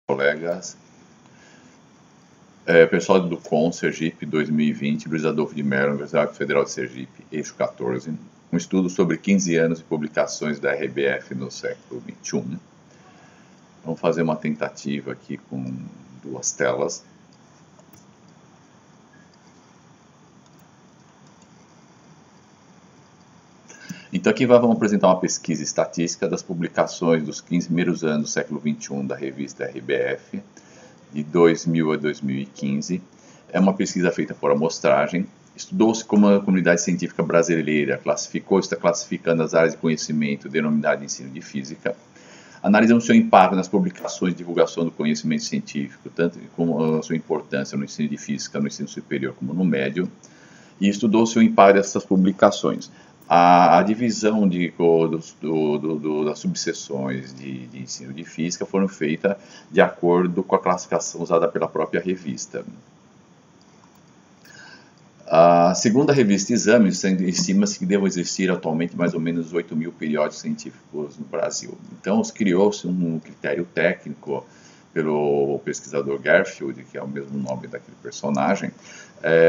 Colegas, pessoal do CON Sergipe 2020, Luiz Adolfo de Mello, Universidade Federal de Sergipe, eixo 14, um estudo sobre 15 anos de publicações da RBF no século XXI. Vamos fazer uma tentativa aqui com duas telas. Então aqui vamos apresentar uma pesquisa estatística das publicações dos 15 primeiros anos do século XXI da revista RBF, de 2000 a 2015. É uma pesquisa feita por amostragem. Estudou-se como a comunidade científica brasileira está classificando as áreas de conhecimento denominadas de ensino de física. Analisamos seu impacto nas publicações de divulgação do conhecimento científico, tanto como a sua importância no ensino de física, no ensino superior como no médio. E estudou-se o impacto dessas publicações. A divisão das subseções de ensino de física foram feitas de acordo com a classificação usada pela própria revista. Segundo a revista Exames, estima-se que devam existir atualmente mais ou menos 8.000 periódicos científicos no Brasil. Então, criou-se um critério técnico pelo pesquisador Garfield, que é o mesmo nome daquele personagem,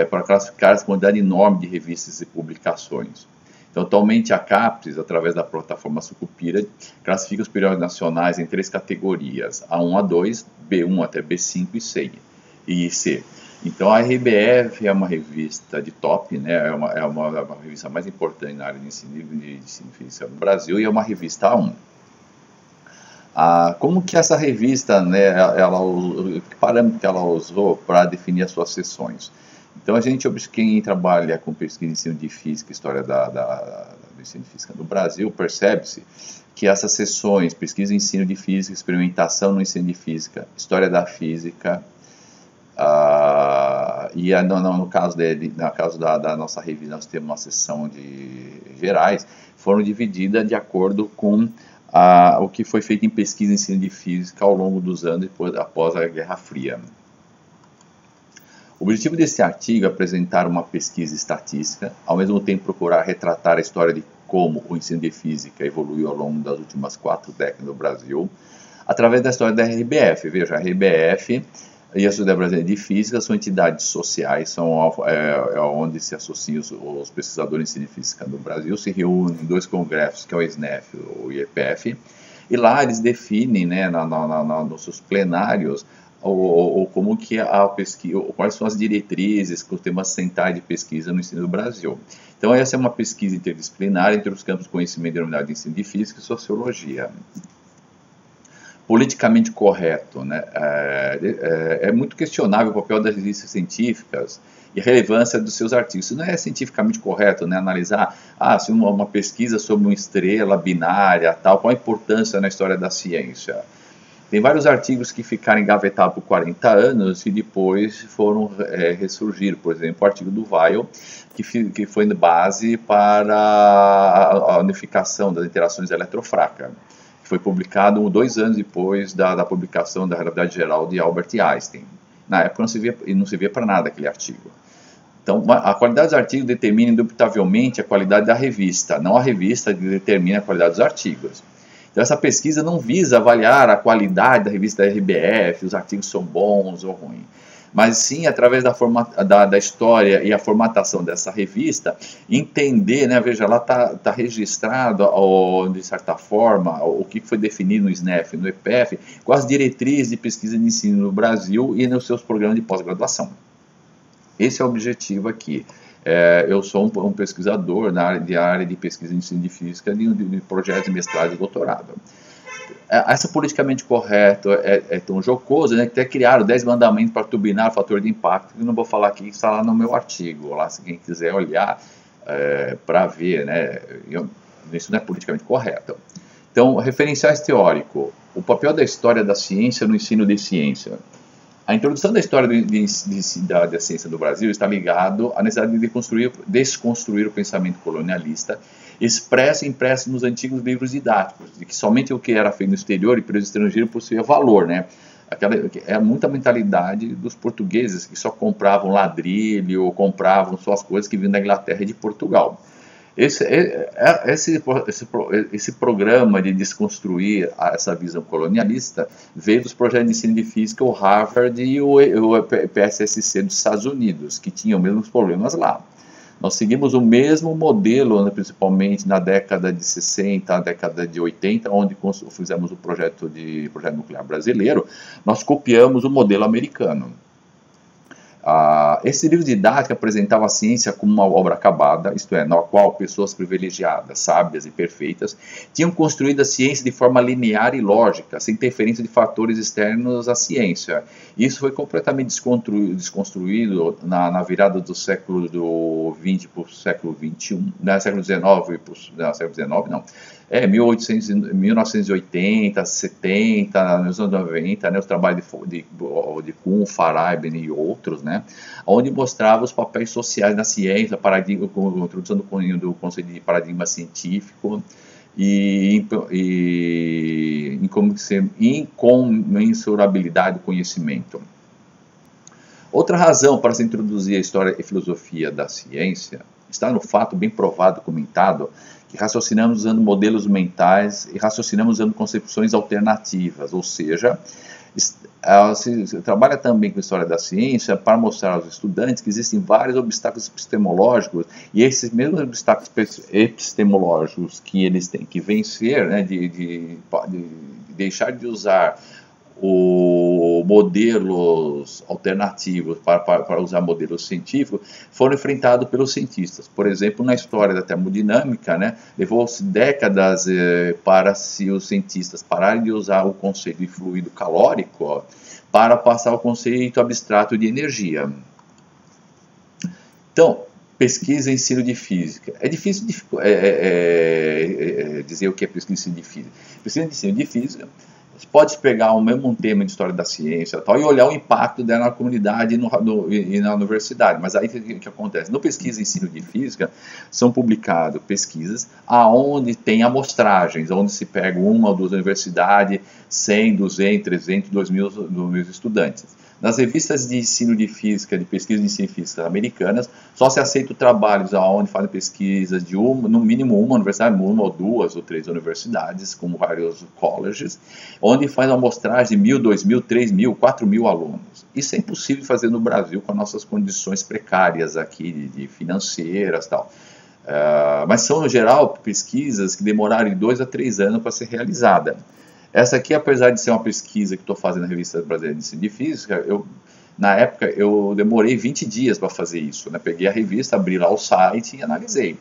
para classificar essa quantidade enorme de revistas e publicações. Então, atualmente, a CAPES, através da plataforma Sucupira, classifica os periódicos nacionais em 3 categorias, A1 a 2, B1 até B5 e C. Então, a RBF é uma revista de top, né? é uma revista mais importante na área de ensino física no Brasil, e é uma revista A1. Como que essa revista, né, que parâmetro que ela usou para definir as suas seções? Então, quem trabalha com pesquisa em ensino de física, história do ensino de física no Brasil, percebe-se que essas seções, pesquisa em ensino de física, experimentação no ensino de física, história da física, e no caso da nossa revista, nós temos uma seção de gerais, foram divididas de acordo com o que foi feito em pesquisa em ensino de física ao longo dos anos após a Guerra Fria. O objetivo desse artigo é apresentar uma pesquisa estatística, ao mesmo tempo procurar retratar a história de como o ensino de física evoluiu ao longo das últimas 4 décadas no Brasil, através da história da RBF. Veja, a RBF e a Sociedade Brasileira de Física são entidades sociais, onde se associam os pesquisadores de ensino de física no Brasil, se reúnem em 2 congressos, que é o SNEF e o IEPF, e lá eles definem, né, nos seus plenários, como que a pesquisa, quais são as diretrizes, os temas centrais de pesquisa no ensino do Brasil. Então, essa é uma pesquisa interdisciplinar entre os campos de conhecimento denominado de ensino de física e sociologia. Politicamente correto, né? É muito questionável o papel das revistas científicas e a relevância dos seus artigos. Isso não é cientificamente correto, né? Analisar se uma pesquisa sobre uma estrela binária, tal, qual a importância na história da ciência. Tem vários artigos que ficaram engavetados por 40 anos e depois foram ressurgir. Por exemplo, o artigo do Weil, que foi base para a unificação das interações eletrofracas, que foi publicado 2 anos depois da publicação da Relatividade Geral de Albert Einstein. Na época não se via para nada aquele artigo. Então, a qualidade dos artigos determina indubitavelmente a qualidade da revista, não a revista que determina a qualidade dos artigos. Então, essa pesquisa não visa avaliar a qualidade da revista da RBF, os artigos são bons ou ruins, mas sim, através da história e a formatação dessa revista, entender, né, veja, lá está registrado, de certa forma, o que foi definido no SNEF, no IEPF, com as diretrizes de pesquisa de ensino no Brasil e nos seus programas de pós-graduação. Esse é o objetivo aqui. Eu sou um pesquisador na área de pesquisa em ensino de física de projetos de mestrado e doutorado. Essa politicamente correto é tão jocosa, né, que até criaram 10 mandamentos para turbinar o fator de impacto, que eu não vou falar aqui, que está lá no meu artigo, lá se quem quiser olhar para ver, né, isso não é politicamente correto. Então, referenciais teórico, o papel da história da ciência no ensino de ciência. A introdução da história da ciência do Brasil está ligado à necessidade de desconstruir o pensamento colonialista impresso nos antigos livros didáticos, de que somente o que era feito no exterior e para os estrangeiros possuía valor, né? É muita mentalidade dos portugueses que só compravam ladrilho ou compravam só as coisas que vinham da Inglaterra e de Portugal. Esse programa de desconstruir essa visão colonialista veio dos projetos de ensino de física, o Harvard e o PSSC dos Estados Unidos, que tinham os mesmos problemas lá. Nós seguimos o mesmo modelo, né, principalmente na década de 60, na década de 80, onde fizemos o projeto nuclear brasileiro. Nós copiamos o modelo americano. Esse livro didático apresentava a ciência como uma obra acabada, isto é, na qual pessoas privilegiadas, sábias e perfeitas tinham construído a ciência de forma linear e lógica, sem interferência de fatores externos à ciência. Isso foi completamente desconstruído na virada do século XX para o século XXI, século XIX, século XIX não. 1980, 70, nos anos 90, né, os trabalhos de Kuhn, Farabi e outros, né, onde mostrava os papéis sociais na ciência, a introdução do conceito de paradigma científico e incomensurabilidade do conhecimento. Outra razão para se introduzir a história e filosofia da ciência está no fato bem provado, comentado, que raciocinamos usando modelos mentais e raciocinamos usando concepções alternativas, ou seja, se trabalha também com a história da ciência para mostrar aos estudantes que existem vários obstáculos epistemológicos e esses mesmos obstáculos epistemológicos que eles têm que vencer, né, de deixar de usar modelos alternativos para usar modelos científicos, foram enfrentados pelos cientistas. Por exemplo, na história da termodinâmica, né, levou-se décadas para os cientistas pararem de usar o conceito de fluido calórico para passar ao conceito abstrato de energia. Então, pesquisa e ensino de física. É difícil dizer o que é pesquisa e ensino de física. Pesquisa e ensino de física, você pode pegar o mesmo tema de história da ciência tal, e olhar o impacto dela na comunidade e na universidade. Mas aí o que acontece? No pesquisa e ensino de física, são publicadas pesquisas onde tem amostragens, onde se pega uma ou duas universidades, 100, 200, 300, 2.000 estudantes. Nas revistas de ensino de física, de pesquisa de ensino de física americanas, só se aceitam trabalhos onde fazem pesquisas de no mínimo uma universidade, uma ou duas ou três universidades, como vários colleges, onde faz uma amostragem de 1.000, 2.000, 3.000, 4.000 alunos. Isso é impossível fazer no Brasil com as nossas condições precárias aqui, de financeiras e tal. Mas são, no geral, pesquisas que demoraram de 2 a 3 anos para ser realizada. Essa aqui, apesar de ser uma pesquisa que estou fazendo na Revista Brasileira de Ensino de Física, na época eu demorei 20 dias para fazer isso, né? Peguei a revista, abri lá o site e analisei.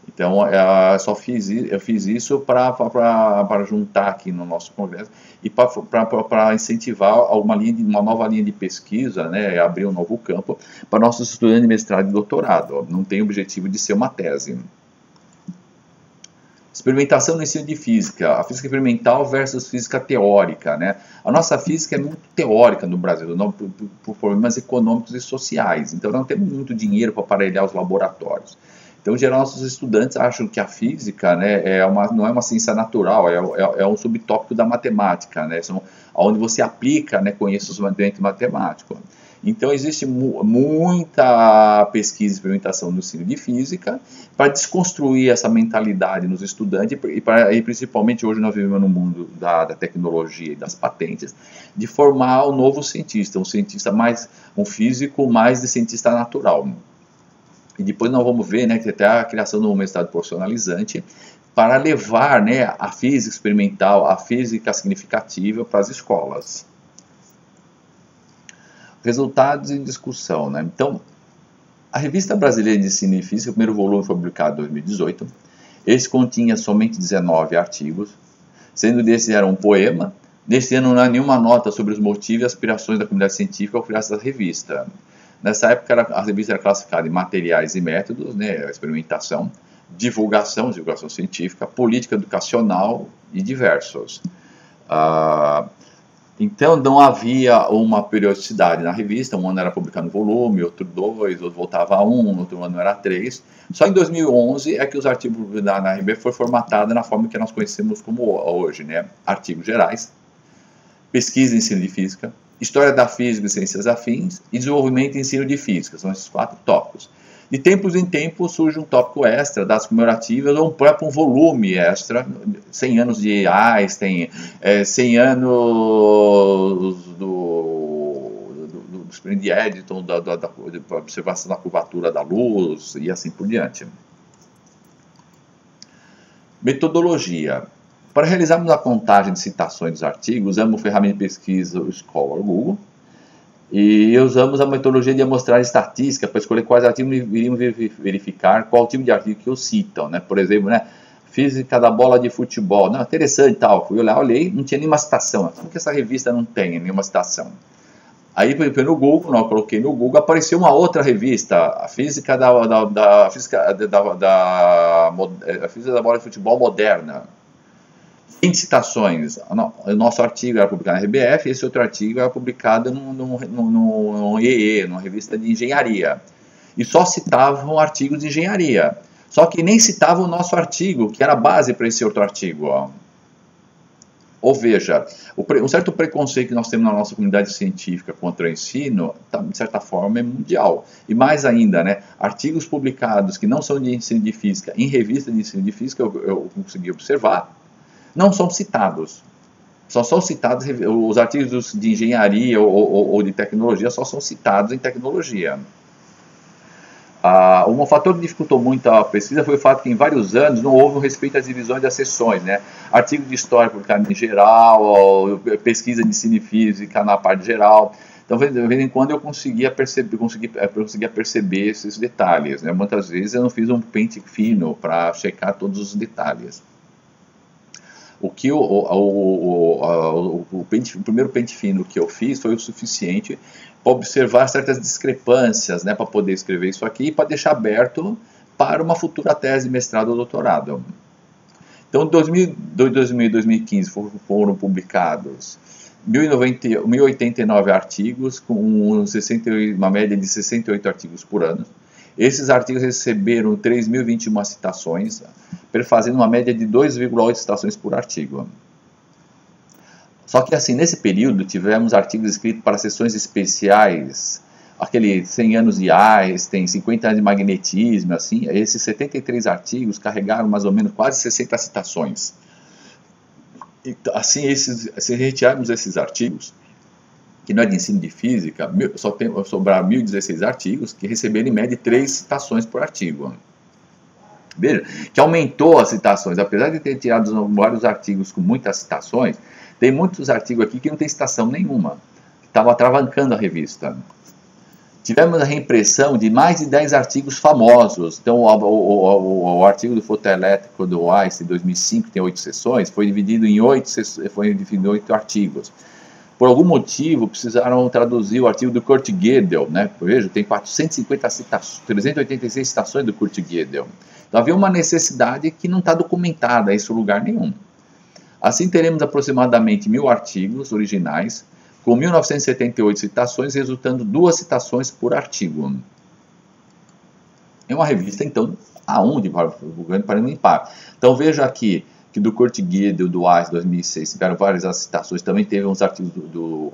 Então, eu fiz isso para juntar aqui no nosso congresso e para incentivar uma nova linha de pesquisa, né? Abrir um novo campo para nossos estudantes de mestrado e doutorado. Não tem o objetivo de ser uma tese. Experimentação no ensino de física, a física experimental versus física teórica, né? A nossa física é muito teórica no Brasil, por problemas econômicos e sociais, então não temos muito dinheiro para aparelhar os laboratórios. Então, em geral, nossos estudantes acham que a física, né, não é uma ciência natural, é um subtópico da matemática, né? Onde você aplica, né, conhecimento matemático. Então, existe muita pesquisa e experimentação no ensino de física para desconstruir essa mentalidade nos estudantes e principalmente hoje nós vivemos no mundo da tecnologia e das patentes, de formar um novo cientista, um físico mais de cientista natural. E depois nós vamos ver, né, que até a criação de um mestrado profissionalizante para levar, né, a física experimental, a física significativa para as escolas. Resultados em discussão, né? Então, a Revista Brasileira de Ensino de Física, o primeiro volume foi publicado em 2018. Esse continha somente 19 artigos, sendo desses era um poema. Nesse ano não há nenhuma nota sobre os motivos e aspirações da comunidade científica ao criar essa revista. Nessa época, a revista era classificada em materiais e métodos, né, experimentação, divulgação científica, política educacional e diversos. Então, não havia uma periodicidade na revista, um ano era publicado no volume, outro 2, outro voltava a 1, outro ano era 3. Só em 2011 é que os artigos na RB foram formatados na forma que nós conhecemos como hoje, né? Artigos gerais, pesquisa e ensino de física, história da física e ciências afins e desenvolvimento e ensino de física, são esses 4 tópicos. De tempos em tempos surge um tópico extra, datas comemorativas, ou um próprio volume extra, 100 anos de Einstein, 100 anos do experimento de Eddington, da observação da curvatura da luz, e assim por diante. Metodologia. Para realizarmos a contagem de citações dos artigos, usamos a ferramenta de pesquisa o Scholar Google, e usamos a metodologia de amostragem estatística para escolher quais artigos iriam verificar qual tipo de artigo que eu citam, né? Por exemplo, né, física da bola de futebol, não, interessante e tal, fui olhar, olhei, não tinha nenhuma citação, como que essa revista não tem nenhuma citação? Aí no Google, não, eu coloquei no Google, apareceu uma outra revista, a física da bola de futebol moderna. 20 citações. O nosso artigo era publicado na RBF, esse outro artigo era publicado no IEE, numa revista de engenharia. E só citavam artigos de engenharia. Só que nem citavam o nosso artigo, que era a base para esse outro artigo. Ó. Ou veja, um certo preconceito que nós temos na nossa comunidade científica contra o ensino, de certa forma, é mundial. E mais ainda, né, artigos publicados que não são de ensino de física em revista de ensino de física, eu consegui observar, não são citados. Só são citados, os artigos de engenharia ou de tecnologia só são citados em tecnologia. Um fator que dificultou muito a pesquisa foi o fato que em vários anos não houve um respeito às divisões das seções, né? Artigo de história publicado em geral, pesquisa de ensino e física na parte geral. Então, de vez em quando eu conseguia perceber esses detalhes, né? Muitas vezes eu não fiz um pente fino para checar todos os detalhes. O primeiro pente fino que eu fiz foi o suficiente para observar certas discrepâncias, né, para poder escrever isso aqui e para deixar aberto para uma futura tese de mestrado ou doutorado. Então, em 2000 e 2015 foram publicados 1.089 artigos, com uma média de 68 artigos por ano. Esses artigos receberam 3.021 citações, fazendo uma média de 2,8 citações por artigo. Só que assim, nesse período tivemos artigos escritos para sessões especiais, aquele 100 anos de Einstein, 50 anos de magnetismo, assim, esses 73 artigos carregaram mais ou menos quase 60 citações. Então, assim, se retirarmos esses artigos, que não é de ensino de física, sobraram 1.016 artigos que receberam em média 3 citações por artigo. Veja, que aumentou as citações, apesar de ter tirado vários artigos com muitas citações, tem muitos artigos aqui que não tem citação nenhuma, que estava atravancando a revista. Tivemos a reimpressão de mais de 10 artigos famosos. Então, o artigo do fotoelétrico do Einstein, 2005, tem 8 seções, foi dividido em 8 artigos. Por algum motivo, precisaram traduzir o artigo do Kurt Gödel, né? Veja, tem 450 citações, 386 citações do Kurt Gödel. Então, havia uma necessidade que não está documentada em lugar nenhum. Assim, teremos aproximadamente 1.000 artigos originais, com 1.978 citações, resultando 2 citações por artigo. É uma revista, então, aonde para limpar. Então, veja aqui que do Kurt Gödel, do Einstein, 2006, tiveram várias citações. Também teve uns artigos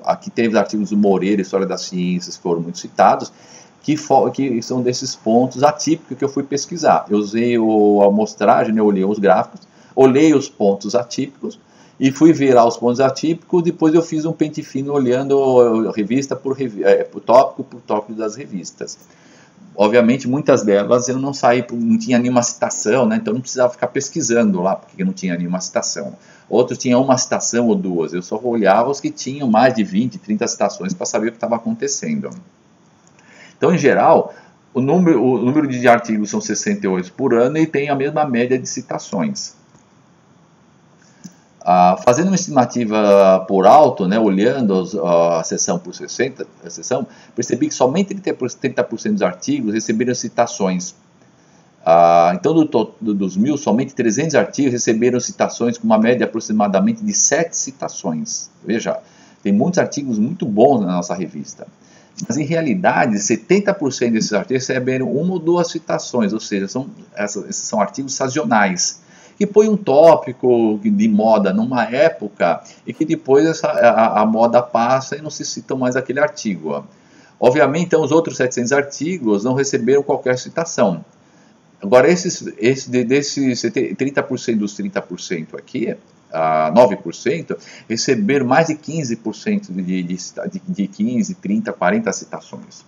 aqui teve os artigos do Moreira, História das Ciências, que foram muito citados, que são desses pontos atípicos que eu fui pesquisar. Eu usei a amostragem, eu olhei os gráficos, olhei os pontos atípicos e fui ver lá os pontos atípicos. Depois eu fiz um pente fino olhando revista por tópico das revistas. Obviamente, muitas delas eu não saí, não tinha nenhuma citação, né? Então não precisava ficar pesquisando lá, porque não tinha nenhuma citação. Outros tinham uma citação ou duas, eu só olhava os que tinham mais de 20, 30 citações para saber o que estava acontecendo. Então, em geral, o número de artigos são 68 por ano e tem a mesma média de citações. Fazendo uma estimativa por alto, né, olhando a seção por 60, percebi que somente 30% dos artigos receberam citações. Então, dos 1.000, somente 300 artigos receberam citações com uma média aproximadamente de 7 citações. Veja, tem muitos artigos muito bons na nossa revista. Mas, em realidade, 70% desses artigos receberam 1 ou 2 citações, ou seja, esses são artigos sazonais, que põe um tópico de moda numa época e que depois a moda passa e não se cita mais aquele artigo. Obviamente, então, os outros 700 artigos não receberam qualquer citação. Agora, desses 30% dos 30% aqui, 9%, receberam mais de 15% de 15, 30, 40 citações.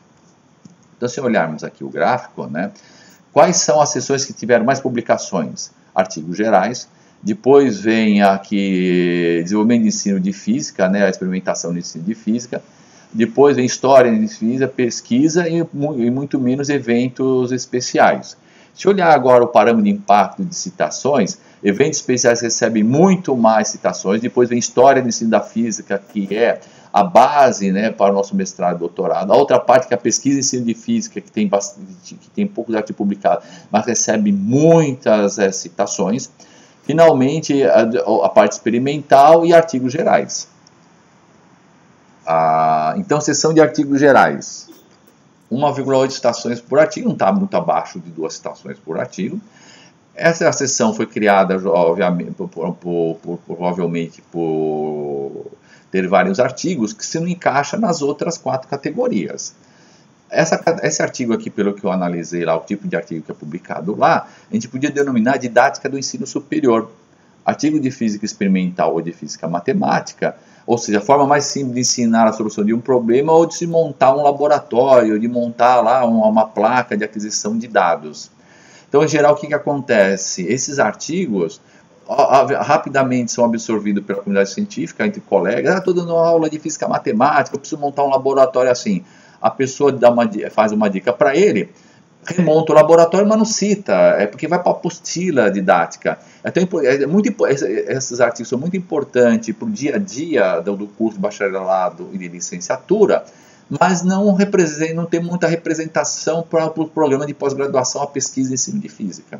Então, se olharmos aqui o gráfico, né, quais são as seções que tiveram mais publicações? Artigos gerais. Depois vem aqui desenvolvimento de ensino de física, né, a experimentação de ensino de física. Depois vem história de física, pesquisa e muito menos eventos especiais. Se olhar agora o parâmetro de impacto de citações, eventos especiais recebem muito mais citações. Depois vem história de ensino da física, que é a base, né, para o nosso mestrado e doutorado. A outra parte que é a pesquisa e ensino de física, que tem poucos artigos publicados, mas recebe muitas citações. Finalmente, a parte experimental e artigos gerais. Então, seção de artigos gerais. 1,8 citações por artigo, não está muito abaixo de 2 citações por artigo. Essa seção foi criada, obviamente, provavelmente por ter vários artigos que se não encaixa nas outras 4 categorias. Esse artigo aqui, pelo que eu analisei lá, o tipo de artigo que é publicado lá, a gente podia denominar didática do ensino superior. Artigo de física experimental ou de física matemática, ou seja, a forma mais simples de ensinar a solução de um problema ou de se montar um laboratório, de montar lá uma placa de aquisição de dados. Então, em geral, o que acontece? Esses artigos rapidamente são absorvidos pela comunidade científica, entre colegas. Estou dando uma aula de física matemática, eu preciso montar um laboratório assim. A pessoa faz uma dica para ele, remonta o laboratório, mas não cita, é porque vai para a apostila didática. Esses artigos são muito importantes para o dia a dia do curso de bacharelado e de licenciatura, mas não tem muita representação para o programa de pós-graduação, a pesquisa e ensino de física.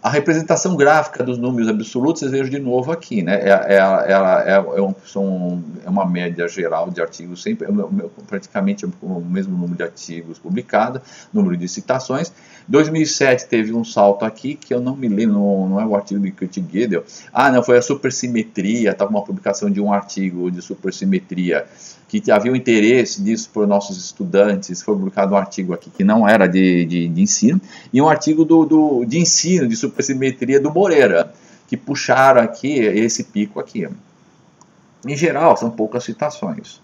A representação gráfica dos números absolutos, vocês vejam de novo aqui, né? É uma média geral de artigos, sempre praticamente o mesmo número de artigos publicados, número de citações. 2007 teve um salto aqui, que eu não me lembro, não é o artigo de Kurt Gödel. Não, foi a supersimetria, estava uma publicação de um artigo de supersimetria, que havia um interesse disso por nossos estudantes. Foi publicado um artigo aqui que não era de ensino, e um artigo de ensino, de supersimetria do Moreira, que puxaram aqui esse pico aqui. Em geral, são poucas citações.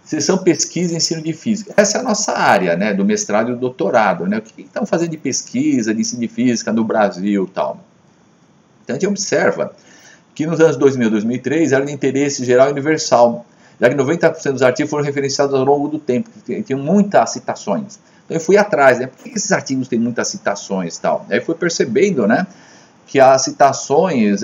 Seção pesquisa e ensino de física. Essa é a nossa área, né, do mestrado e do doutorado. Né? O que estão fazendo de pesquisa, de ensino de física no Brasil e tal. Então a gente observa que nos anos 2000 e 2003 era de interesse geral e universal, já que 90% dos artigos foram referenciados ao longo do tempo, tinham muitas citações. Então eu fui atrás, né? Por que esses artigos têm muitas citações e tal? Aí fui percebendo, né, que as citações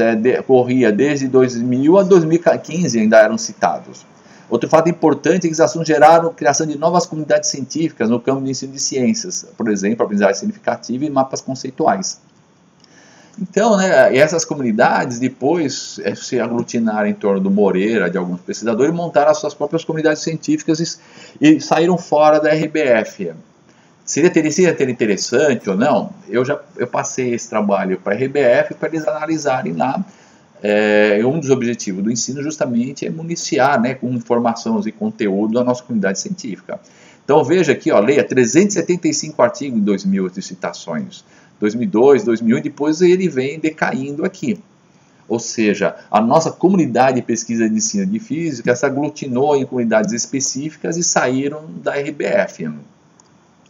corria desde 2000 a 2015 ainda eram citados. Outro fato importante é que esses assuntos geraram a criação de novas comunidades científicas no campo de ensino de ciências, por exemplo, aprendizagem significativa e mapas conceituais. Então, né, essas comunidades depois se aglutinaram em torno do Moreira, de alguns pesquisadores, e montaram as suas próprias comunidades científicas e saíram fora da RBF. Seria interessante ou não? Eu passei esse trabalho para a RBF para eles analisarem lá. Um dos objetivos do ensino justamente é municiar, né, com informações e conteúdo a nossa comunidade científica. Então veja aqui, ó, leia 375 artigos em 2000 de citações. 2002, 2001, e depois ele vem decaindo aqui. Ou seja, a nossa comunidade de pesquisa de ensino de física se aglutinou em comunidades específicas e saíram da RBF.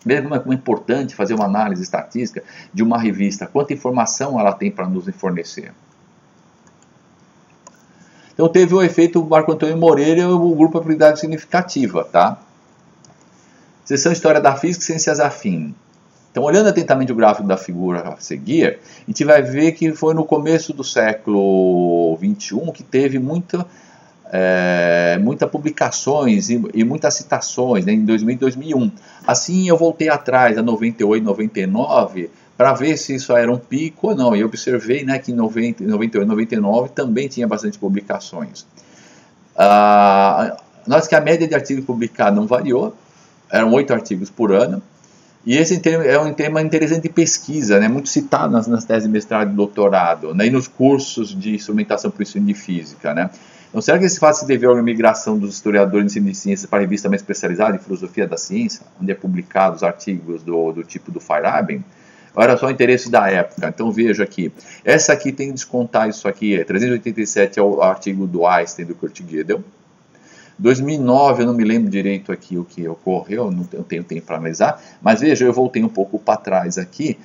Veja como é importante fazer uma análise estatística de uma revista, quanta informação ela tem para nos fornecer. Então teve o efeito Marco Antônio Moreira e o grupo Aprendizagem Significativa, tá? Seção História da Física e Ciências Afins. Então, olhando atentamente o gráfico da figura a seguir, a gente vai ver que foi no começo do século XXI que teve muitas publicações e muitas citações, né, em 2000 e 2001. Assim, eu voltei atrás, a 98, 99, para ver se isso era um pico ou não. E observei, né, que em 90, 98, 99 também tinha bastante publicações. Nós que a média de artigos publicados não variou, eram 8 artigos por ano. E esse é um tema interessante de pesquisa, né, muito citado nas teses de mestrado e doutorado, né, e nos cursos de instrumentação para o ensino de física. Né. Então, será que esse fato se deveu à migração dos historiadores de ciências para a revista mais especializada em filosofia da ciência, onde é publicado os artigos do tipo do Feyerabend? Era só o interesse da época. Então veja aqui, essa aqui tem que descontar isso aqui, 387 é o artigo do Einstein, do Kurt Gödel. 2009, eu não me lembro direito aqui o que ocorreu, não tenho tempo para analisar, mas veja, eu voltei um pouco para trás aqui,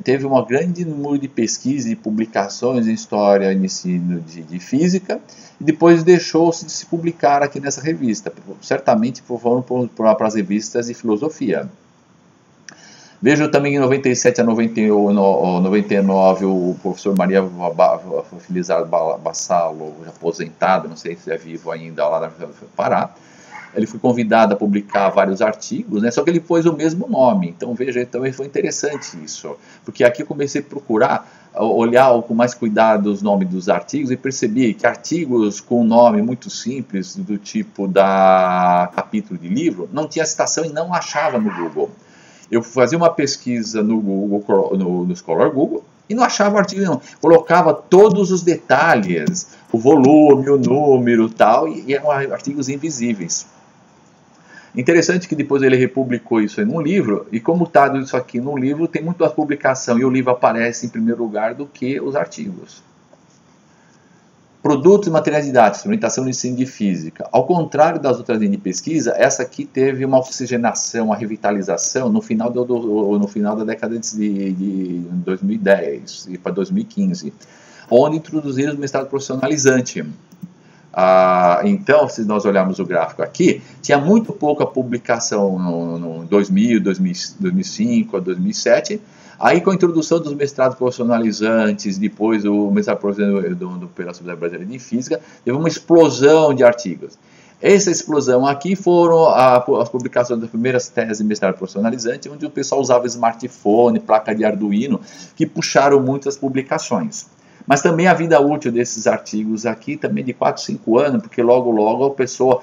teve um grande número de pesquisas e publicações em história de ensino de física, e depois deixou-se de se publicar aqui nessa revista, certamente foram para as revistas de filosofia. Vejo também em 97 a 99 o professor Maria Felizardo Bassalo, aposentado, não sei se é vivo ainda, lá na Pará. Ele foi convidado a publicar vários artigos, né? Só que ele pôs o mesmo nome. Então veja, também foi interessante isso, porque aqui eu comecei a procurar, olhar com mais cuidado os nomes dos artigos e percebi que artigos com nome muito simples, do tipo da capítulo de livro, não tinha citação e não achava no Google. Eu fazia uma pesquisa no Google, no Scholar Google, e não achava artigo nenhum. Colocava todos os detalhes, o volume, o número e tal, e eram artigos invisíveis. Interessante que depois ele republicou isso em um livro, e como está isso aqui no livro, tem muito a publicação, e o livro aparece em primeiro lugar do que os artigos. Produtos e materiais didáticos, orientação no ensino de física. Ao contrário das outras linhas de pesquisa, essa aqui teve uma oxigenação, uma revitalização no final da década de 2010 e para 2015, onde introduziram o mestrado profissionalizante. Então, se nós olharmos o gráfico aqui, tinha muito pouca publicação no 2000, 2005 a 2007. Aí, com a introdução dos mestrados profissionalizantes, depois o mestrado profissionalizante pela Sociedade Brasileira de Física, teve uma explosão de artigos. Essa explosão aqui foram as publicações das primeiras teses de mestrado profissionalizante, onde o pessoal usava smartphone, placa de Arduino, que puxaram muitas publicações. Mas também a vida útil desses artigos aqui, também de 4, 5 anos, porque logo a pessoa...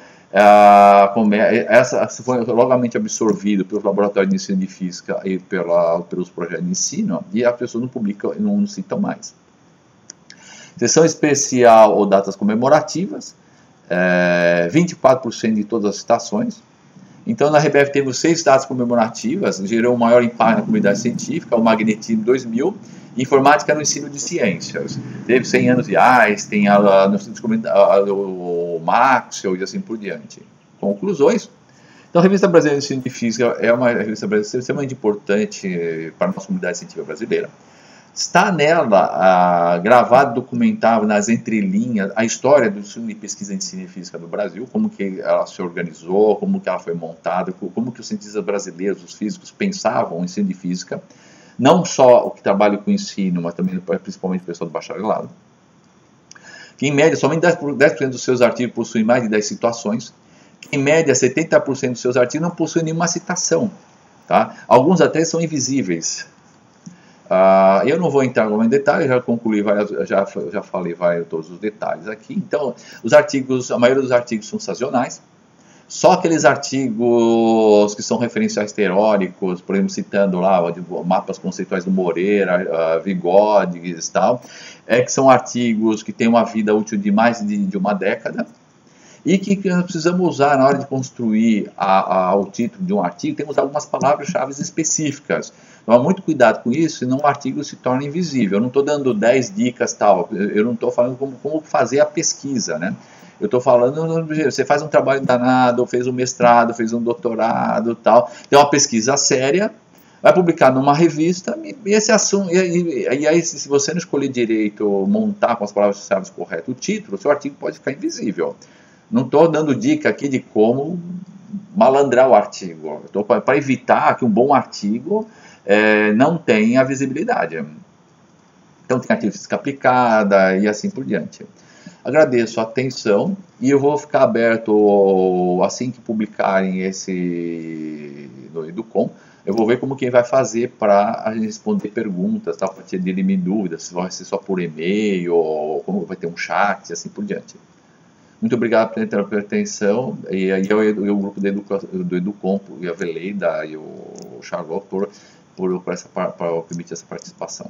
essa foi logamente absorvido pelos laboratórios de ensino de física e pelos projetos de ensino, e a pessoa não publica, não cita mais. Sessão especial ou datas comemorativas, 24% de todas as citações. Então, na RBF temos 6 datas comemorativas, gerou um maior impacto na comunidade científica, o magnetismo 2000, informática no ensino de ciências. Teve 100 anos de Einstein, o Maxwell e assim por diante. Conclusões. Então, a Revista Brasileira de Ensino de Física é uma revista brasileira extremamente importante para a nossa comunidade científica brasileira. Está nela gravado, documentado nas entrelinhas a história do ensino de pesquisa em ensino de física do Brasil, como que ela se organizou, como que ela foi montada, como que os cientistas brasileiros, os físicos, pensavam o ensino de física. Não só o que trabalha com ensino, mas também principalmente o pessoal do bacharelado. Que em média, somente 10% dos seus artigos possuem mais de 10 situações. Que em média, 70% dos seus artigos não possuem nenhuma citação. Tá? Alguns até são invisíveis. Eu não vou entrar em detalhes, já concluí já falei todos os detalhes aqui. Então, a maioria dos artigos são sazonais. Só aqueles artigos que são referenciais teóricos, por exemplo, citando lá mapas conceituais do Moreira, Vygotsky e tal, que são artigos que têm uma vida útil de mais de uma década e que nós precisamos usar na hora de construir o título de um artigo, temos algumas palavras-chave específicas. Então, muito cuidado com isso, senão o artigo se torna invisível. Eu não estou dando 10 dicas, tal, eu não estou falando como fazer a pesquisa, né? Eu estou falando, você faz um trabalho danado, fez um mestrado, fez um doutorado, tal, tem uma pesquisa séria, vai publicar numa revista, e esse assunto, e aí se você não escolher direito, montar com as palavras-chave corretas o título, o seu artigo pode ficar invisível. Não estou dando dica aqui de como malandrar o artigo, estou para evitar que um bom artigo não tenha visibilidade. Então tem atividade física aplicada e assim por diante. Agradeço a atenção e eu vou ficar aberto assim que publicarem esse no Educom. Eu vou ver como quem vai fazer para responder perguntas, tá? Para tirar dúvidas, se vai ser só por e-mail ou como vai ter um chat e assim por diante. Muito obrigado pela atenção e aí o grupo do Educom, a Veleida e o Charlotte por permitir essa participação.